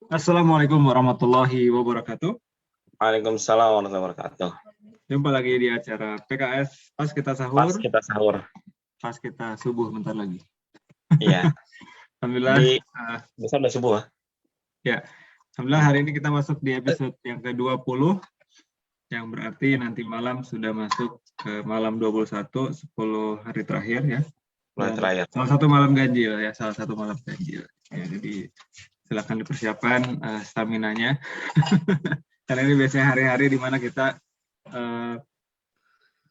Assalamualaikum warahmatullahi wabarakatuh. Waalaikumsalam warahmatullahi wabarakatuh. Jumpa lagi di acara PKS pas kita Pas sahur, kita sahur. pas kita subuh bentar lagi. Iya. Alhamdulillah, Besar udah subuh. ya. Alhamdulillah hari ini kita masuk di episode yang ke-20, yang berarti nanti malam sudah masuk ke malam 21, 10 hari terakhir ya. Terakhir. Salah satu malam ganjil ya, salah satu malam ganjil. Ya, jadi silakan dipersiapkan stamina-nya. Karena ini biasanya hari-hari di mana kita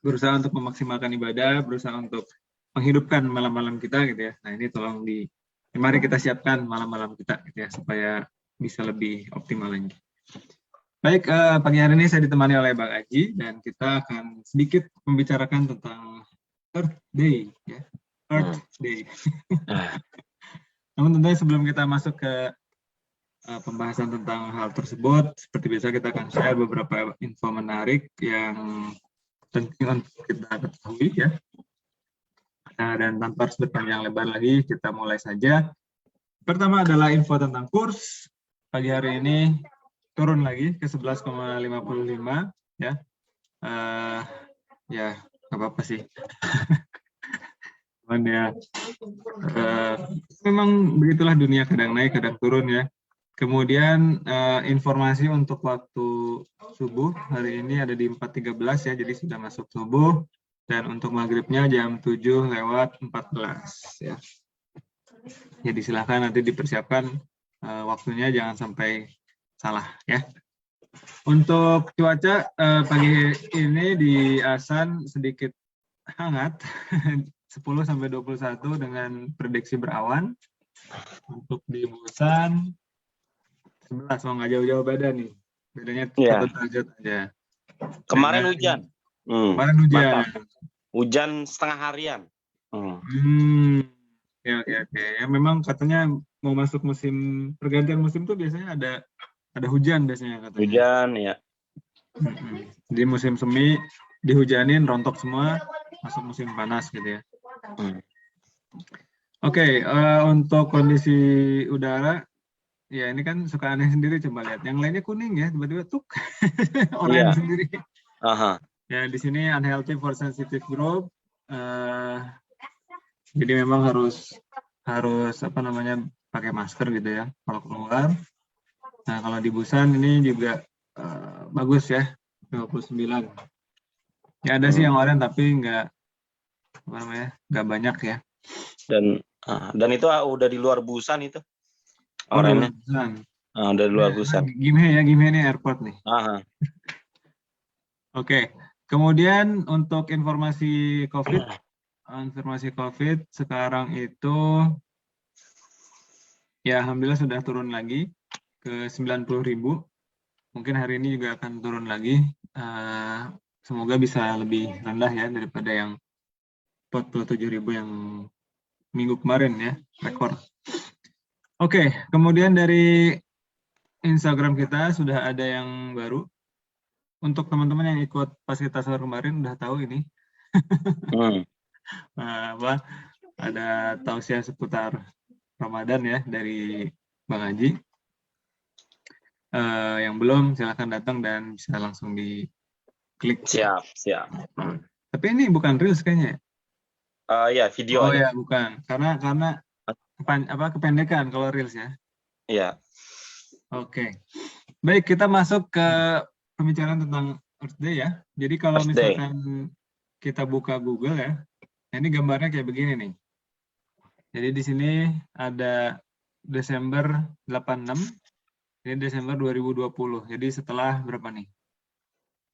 berusaha untuk memaksimalkan ibadah, berusaha untuk menghidupkan malam-malam kita gitu ya. Nah ini tolong mari kita siapkan malam-malam kita gitu ya, supaya bisa lebih optimal lagi. Baik, pagi hari ini saya ditemani oleh Bang Aji dan kita akan sedikit membicarakan tentang Earth Day ya. Earth Day. Namun tentunya sebelum kita masuk ke pembahasan tentang hal tersebut, seperti biasa kita akan share beberapa info menarik yang penting untuk kita ketahui ya. Nah, dan tanpa harus berpanjang lebar lagi, kita mulai saja. Pertama adalah info tentang kurs. Pagi hari ini turun lagi ke 11,55 ya. Ya, nggak apa-apa sih. Cuman ya, memang begitulah dunia, kadang naik, kadang turun ya. Kemudian informasi untuk waktu subuh hari ini ada di 4.13 ya, jadi sudah masuk subuh. Dan untuk maghribnya jam 7:14 ya. Jadi silahkan nanti dipersiapkan waktunya, jangan sampai salah ya. Untuk cuaca pagi ini di Asan sedikit hangat 10-21 dengan prediksi berawan. Untuk di Busan 11, nggak jauh-jauh beda nih. Bedanya 1 derajat aja. Kemarin hujan. Kemarin hujan. Mantap. Hujan setengah harian. Oke. Ya memang katanya mau masuk musim pergantian musim tuh biasanya ada hujan biasanya katanya. Hujan ya. Di musim semi dihujanin, rontok semua, masuk musim panas gitu ya. Oke, untuk kondisi udara, ya ini kan suka aneh sendiri, coba lihat. Yang lainnya kuning ya, tiba-tiba tuk oranye sendiri. Ya di sini unhealthy for sensitive group. Jadi memang harus pakai masker gitu ya kalau keluar. Nah kalau di Busan ini juga bagus ya, 29. Ya ada sih yang oranye tapi nggak banyak ya. Dan itu udah di luar Busan itu. Oranye. Udah di luar Busan. Gimhe ini airport nih. Oke. Kemudian untuk informasi COVID sekarang itu ya alhamdulillah sudah turun lagi ke 90.000. Mungkin hari ini juga akan turun lagi. Semoga bisa lebih rendah ya daripada yang 47.000 yang minggu kemarin ya, rekor. Oke, kemudian dari Instagram kita sudah ada yang baru. Untuk teman-teman yang ikut pas kita sahur kemarin udah tahu ini. Ada tausiah seputar Ramadan ya dari Bang Haji. Yang belum silahkan datang dan bisa langsung diklik. Siap. Tapi ini bukan reels kayaknya. Ya video. Oh ya bukan, karena kependekan kalau reels ya. Iya. Oke. Baik, kita masuk ke pembicaraan tentang Earth Day ya. Jadi kalau misalkan kita buka Google ya, ini gambarnya kayak begini nih. Jadi di sini ada Desember 86, ini Desember 2020. Jadi setelah berapa nih?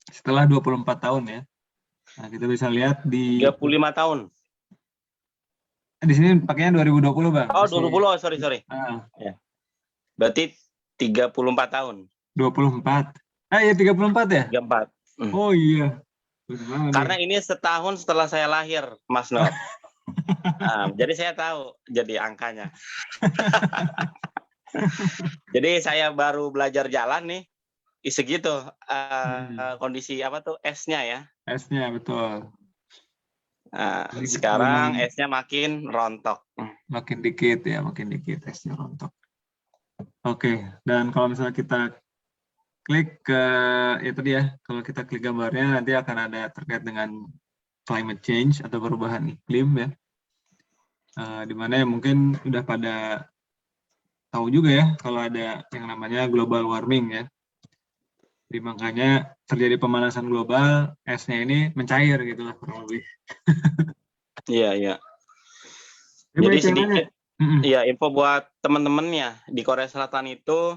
Setelah 24 tahun ya. Nah, kita bisa lihat di 35 tahun. Di sini pakainya 2020, Bang. Oh, 20, sorry. Ya. Berarti 34 tahun. 24. Ya 34 ya? 34. Oh iya. Karena ini setahun setelah saya lahir, Mas Nur. Jadi saya tahu jadi angkanya. Jadi saya baru belajar jalan nih, segitu kondisi S-nya ya. S-nya betul. Sekarang S-nya makin rontok. Makin dikit S-nya rontok. Oke, dan kalau misalnya kita klik ke itu dia, kalau kita klik gambarnya nanti akan ada terkait dengan climate change atau perubahan iklim ya. Di mana ya mungkin udah pada tahu juga ya kalau ada yang namanya global warming ya. Jadi makanya terjadi pemanasan global, esnya ini mencair gitu lah kurang lebih. Iya, iya. Ini Jadi banyak yang nanya. sedikit ya info buat teman-temannya di Korea Selatan itu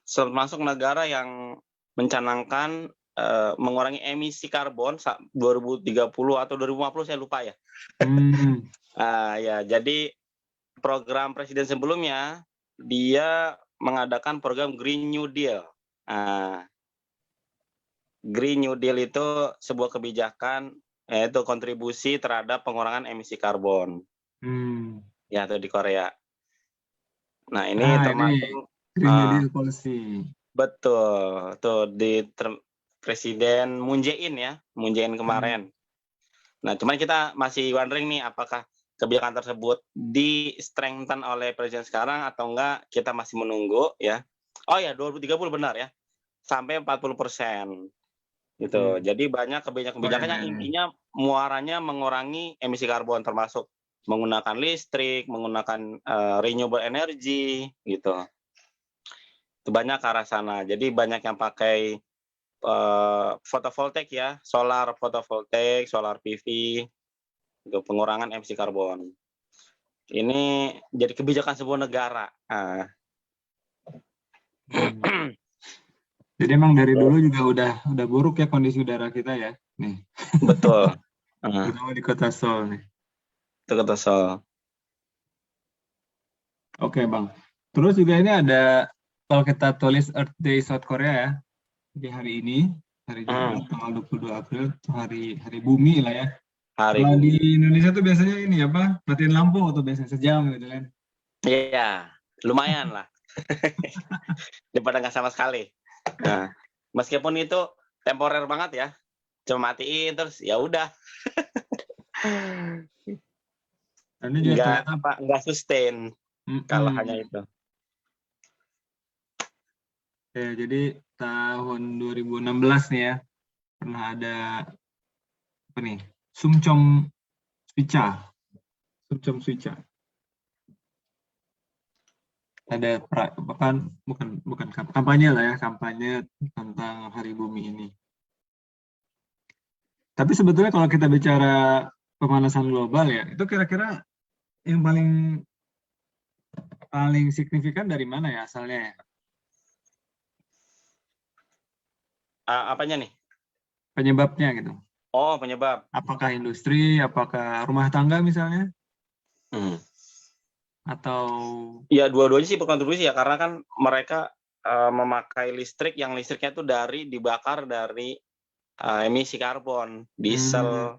termasuk negara yang mencanangkan mengurangi emisi karbon 2030 atau 2050 saya lupa ya. Ya, jadi program presiden sebelumnya dia mengadakan program Green New Deal. Green New Deal itu sebuah kebijakan yaitu kontribusi terhadap pengurangan emisi karbon. Ya, itu di Korea. Nah, ini termasuk Green New Deal policy. betul, tuh di Presiden Moon Jae-in ya, Moon Jae-in kemarin. Nah, cuman kita masih wondering nih apakah kebijakan tersebut di-strengthen oleh presiden sekarang atau enggak, kita masih menunggu ya. Oh ya, 2030 benar ya. Sampai 40%. Gitu. Jadi banyak kebijakan-kebijakan yang intinya muaranya mengurangi emisi karbon termasuk menggunakan listrik, menggunakan renewable energy gitu. Itu banyak ke arah sana. Jadi banyak yang pakai fotovoltaik ya, solar fotovoltaik, solar PV, untuk pengurangan emisi karbon. Ini jadi kebijakan sebuah negara. Jadi emang dari dulu juga udah buruk ya kondisi udara kita ya, nih. Betul. Terutama di kota Seoul nih. Itu kota Seoul. Oke bang. Terus juga ini ada kalau kita tulis Earth Day South Korea ya, di hari ini, hari Jumat tanggal 22 April, hari bumi lah ya. Kalau di Indonesia tuh biasanya ini apa, matiin lampu atau biasanya sejam gitu kan. Iya, lumayan lah. Daripada nggak sama sekali. Nah, meskipun itu temporer banget ya, cuma matiin terus ya udah. Nggak sustain kalau hanya itu. Ya, jadi tahun 2016 nih ya, pernah ada apa nih, Sumchom Swicha. Ada bukan kampanye lah ya, kampanye tentang Hari Bumi ini. Tapi sebetulnya kalau kita bicara pemanasan global ya, itu kira-kira yang paling signifikan dari mana ya asalnya ya? Apanya nih? Penyebabnya gitu. Oh, penyebab. Apakah industri, apakah rumah tangga misalnya? Atau ya dua-duanya sih berkontribusi ya, karena kan mereka memakai listrik yang listriknya itu dibakar dari emisi karbon, diesel.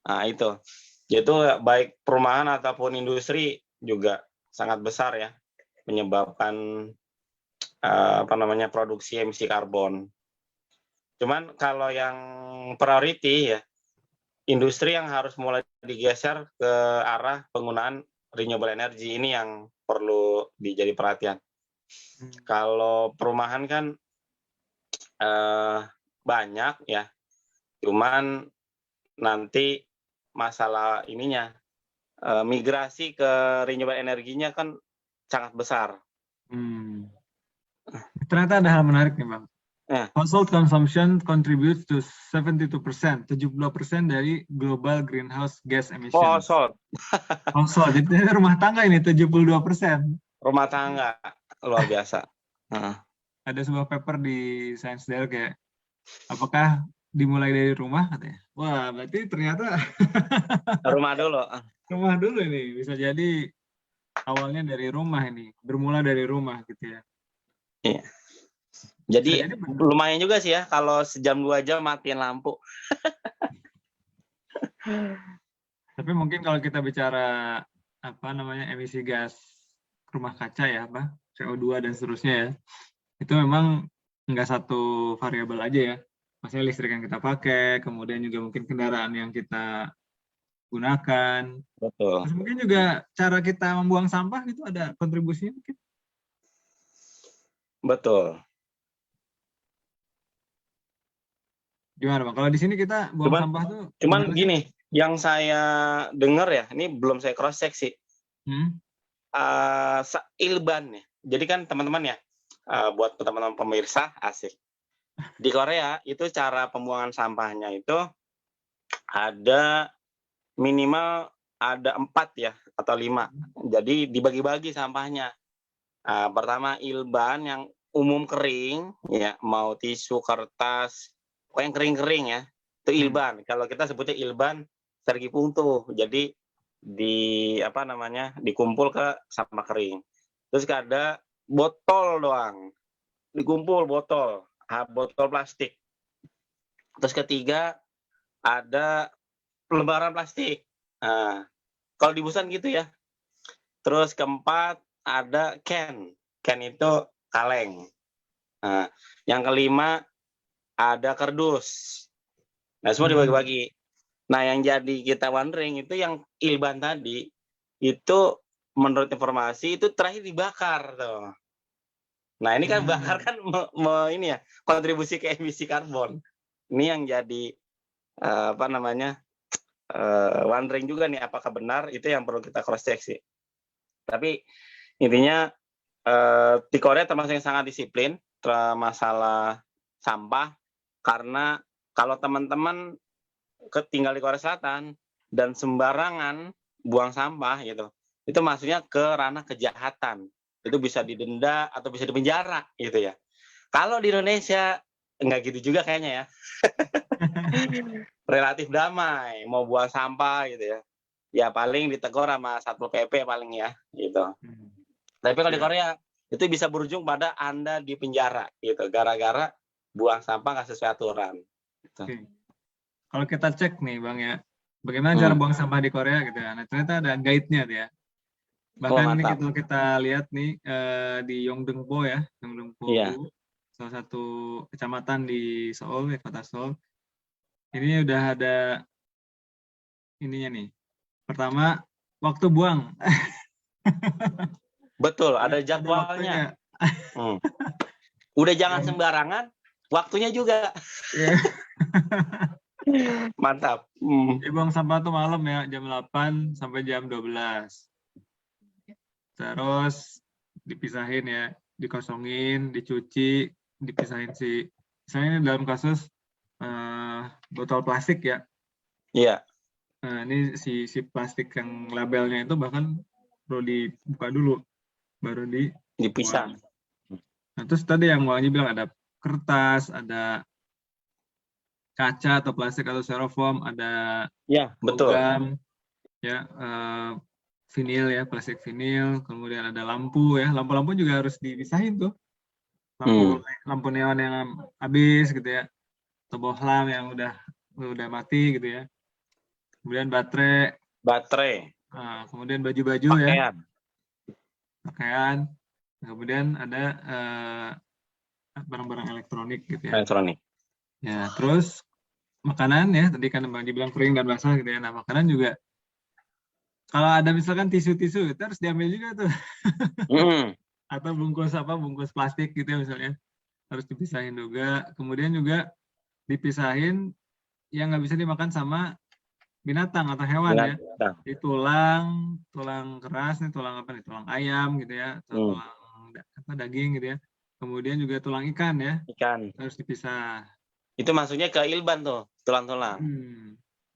Nah, itu. Itu baik perumahan ataupun industri juga sangat besar ya menyebabkan produksi emisi karbon. Cuman kalau yang priority ya, industri yang harus mulai digeser ke arah penggunaan renewable energy ini yang perlu dijadi perhatian. Kalau perumahan kan banyak ya, cuman nanti masalah ininya migrasi ke renewable energinya kan sangat besar. Ternyata ada hal menarik nih bang. Household consumption contributes to 72%, 72% dari global greenhouse gas emissions. Household, jadi rumah tangga ini 72%. Rumah tangga, luar biasa. Ada sebuah paper di Science Daily kayak, apakah dimulai dari rumah katanya? Wah, berarti ternyata rumah dulu. Rumah dulu ini, bisa jadi awalnya dari rumah ini, bermula dari rumah gitu ya. Iya. Jadi lumayan juga sih ya kalau sejam 2 jam matiin lampu. Tapi mungkin kalau kita bicara emisi gas rumah kaca ya, CO2 dan seterusnya ya, itu memang nggak satu variabel aja ya. Maksudnya listrik yang kita pakai, kemudian juga mungkin kendaraan yang kita gunakan. Betul. Terus mungkin juga cara kita membuang sampah itu ada kontribusinya mungkin. Betul. Gimana Bang? Kalau di sini kita buang Cuman sampah tuh cuman gimana sih? gini, yang saya dengar ya, ini belum saya cross check sih. Hmm? Ilban ya. Jadi kan teman-teman ya, buat teman-teman pemirsa asik. Di Korea itu cara pembuangan sampahnya itu ada minimal ada 4 ya atau 5. Jadi dibagi-bagi sampahnya. Pertama ilban yang umum kering ya, mau tisu, kertas, yang kering-kering ya. Itu ilban. Kalau kita sebutnya ilban sergi puntuh. Jadi dikumpul ke sampah kering. Terus ada botol doang. Dikumpul botol plastik. Terus ketiga ada lembaran plastik. Nah, kalau di Busan gitu ya. Terus keempat ada can itu kaleng. Nah, yang kelima ada kardus. Nah, semua dibagi-bagi. Nah, yang jadi kita wondering itu yang ilban tadi, itu menurut informasi itu terakhir dibakar tuh. Nah, ini kan bakar kan ini ya, kontribusi ke emisi karbon. Ini yang jadi wondering juga nih, apakah benar, itu yang perlu kita cross check sih. Tapi intinya di Korea termasuk yang sangat disiplin masalah sampah, karena kalau teman-teman tinggal di Korea Selatan dan sembarangan buang sampah gitu, itu maksudnya ke ranah kejahatan. Itu bisa didenda atau bisa dipenjara gitu ya. Kalau di Indonesia enggak gitu juga kayaknya ya. Relatif damai, mau buang sampah gitu ya. Ya paling ditegur sama Satpol PP paling ya gitu. Tapi kalau di Korea itu bisa berujung pada Anda di penjara gitu, gara-gara buang sampah nggak sesuai aturan. Gitu. Kalau kita cek nih Bang ya, bagaimana cara buang sampah di Korea gitu ya. Nah, ternyata ada guide-nya tuh ya. Bahkan ini kita lihat nih di Yongdeungpo ya, Yongdeungpo, salah satu kecamatan di Seoul, ya, kota Seoul. Ini udah ada ininya nih. Pertama, waktu buang. Betul, ada jadwalnya. Udah jangan sembarangan, waktunya juga. Mantap. Buang sampah tuh malam ya, jam 8 sampai jam 12. Terus dipisahin ya, dikosongin, dicuci, dipisahin misalnya dalam kasus botol plastik ya. Iya. Nah, ini si plastik yang labelnya itu bahkan perlu dibuka dulu, baru dipisah. Nah, terus tadi yang Bang Haji bilang ada kertas, ada kaca atau plastik atau styrofoam, ada logam, ya, vinil ya, plastik vinil, kemudian ada lampu ya, lampu-lampu juga harus dipisahin tuh, lampu neon yang habis gitu ya, atau bohlam yang udah mati gitu ya, kemudian baterai, kemudian baju-baju ya, pakaian, kemudian ada barang-barang elektronik gitu ya. Ya, terus makanan ya, tadi kan Bang dibilang kering dan basah gitu ya. Nah, makanan juga kalau ada misalkan tisu-tisu itu harus diambil juga tuh. Atau bungkus plastik gitu ya misalnya. Harus dipisahin juga. Kemudian juga dipisahin yang nggak bisa dimakan sama binatang atau hewan ya. Di tulang keras nih, tulang ayam gitu ya, atau tulang daging gitu ya. Kemudian juga tulang ikan ya. Harus dipisah. Itu maksudnya ke ilban tuh, tulang-tulang.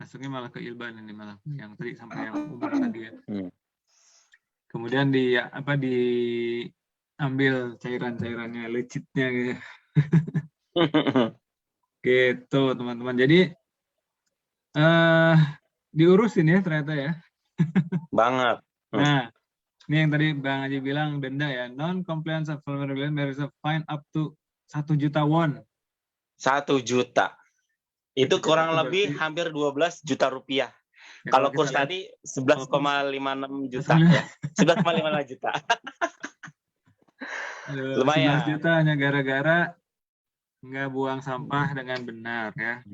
Masuknya malah ke ilban ini, malah yang tadi sampai yang umum tadi ya. Kemudian diambil cairan-cairannya, lecitnya gitu. Gitu teman-teman. Jadi diurusin ya ternyata ya. Banget. Nah, ini yang tadi Bang Haji bilang denda ya. Non-compliance of regulation, there is a fine up to 1 juta won. 1 juta. Itu kurang lebih hampir 12 juta rupiah. Ya, kalau kurs tadi 11,56 juta ya. 11,56 juta. Lumayan. 11 juta hanya gara-gara nggak buang sampah dengan benar ya.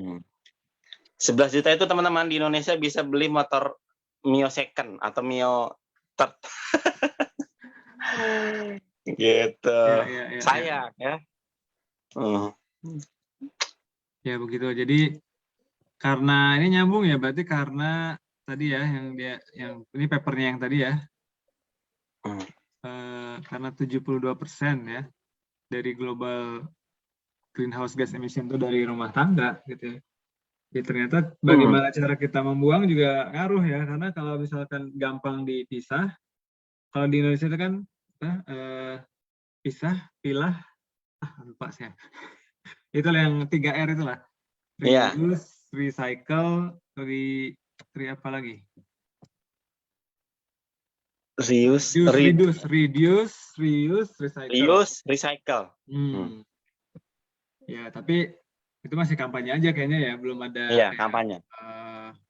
11 juta itu teman-teman di Indonesia bisa beli motor Mio second atau Mio third. Gitu. Ya. Sayang ya. Ya begitu. Jadi karena ini nyambung ya, berarti karena tadi ya yang ini papernya yang tadi ya. Karena 72% ya dari global greenhouse gas emission itu dari rumah tangga gitu ya. Jadi ternyata bagaimana cara kita membuang juga ngaruh ya, karena kalau misalkan gampang dipisah, kalau di Indonesia itu kan pisah, pilah, lupa saya. Itu yang 3R itulah. Reuse, recycle, apa lagi? Reduce, recycle. Ya, tapi itu masih kampanye aja kayaknya ya, belum ada. Iya, kampanye.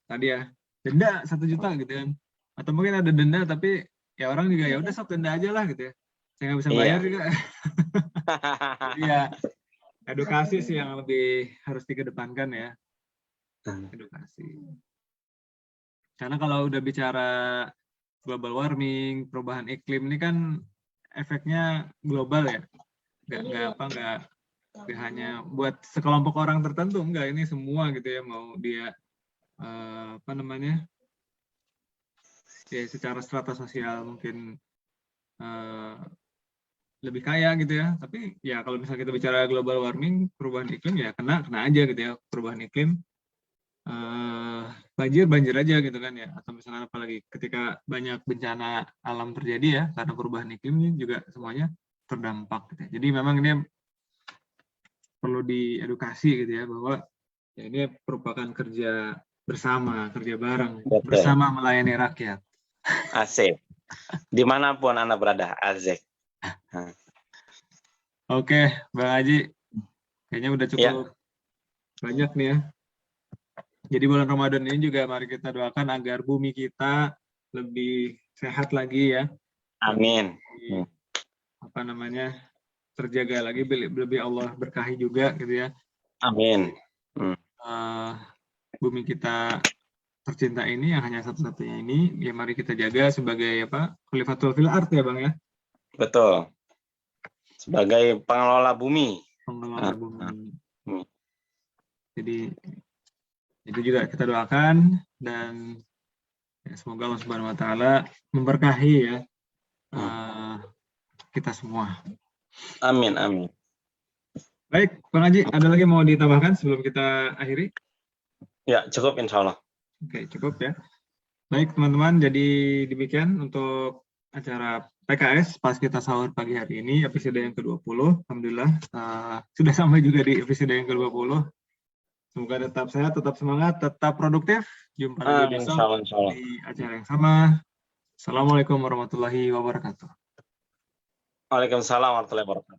Tadi ya, denda 1 juta gitu kan. Atau mungkin ada denda tapi ya orang juga ya udah sok denda aja lah gitu ya. Saya nggak bisa bayar juga. Iya, edukasi sih yang lebih harus dikedepankan ya. Edukasi. Karena kalau udah bicara global warming, perubahan iklim ini kan efeknya global ya. Nggak hanya buat sekelompok orang tertentu, enggak, ini semua gitu ya, mau dia ya secara strata sosial mungkin lebih kaya gitu ya, tapi ya kalau misalnya kita bicara global warming, perubahan iklim ya kena aja gitu ya, perubahan iklim, banjir aja gitu kan ya, atau misalnya apalagi ketika banyak bencana alam terjadi ya karena perubahan iklim ini juga semuanya terdampak gitu ya. Jadi memang ini perlu diedukasi gitu ya, bahwa ya ini merupakan kerja bersama, kerja bareng. Betul. Bersama melayani rakyat. Asik. Dimanapun Anda berada, asik. Oke, Bang Haji, kayaknya udah cukup banyak nih ya. Jadi bulan Ramadan ini juga mari kita doakan agar bumi kita lebih sehat lagi ya. Amin. Terjaga lagi, lebih Allah berkahi juga gitu ya. Amin. Bumi kita tercinta ini yang hanya satu-satunya ini, ya mari kita jaga sebagai khalifatul fil ard ya Bang ya. Betul. Sebagai pengelola bumi. Jadi itu juga kita doakan, dan ya, semoga Allah Subhanahu Wa Taala memberkahi ya kita semua. Amin. Baik, Bang Haji, ada lagi mau ditambahkan sebelum kita akhiri? Ya, cukup insya Allah. Oke, cukup ya. Baik teman-teman, jadi demikian untuk acara PKS pas kita sahur pagi hari ini, episode yang ke-20. Alhamdulillah sudah sampai juga di episode yang ke-20. Semoga tetap sehat, tetap semangat, tetap produktif. Jumpa lagi besok di acara yang sama. Assalamualaikum warahmatullahi wabarakatuh. Waalaikumsalam warahmatullahi wabarakatuh.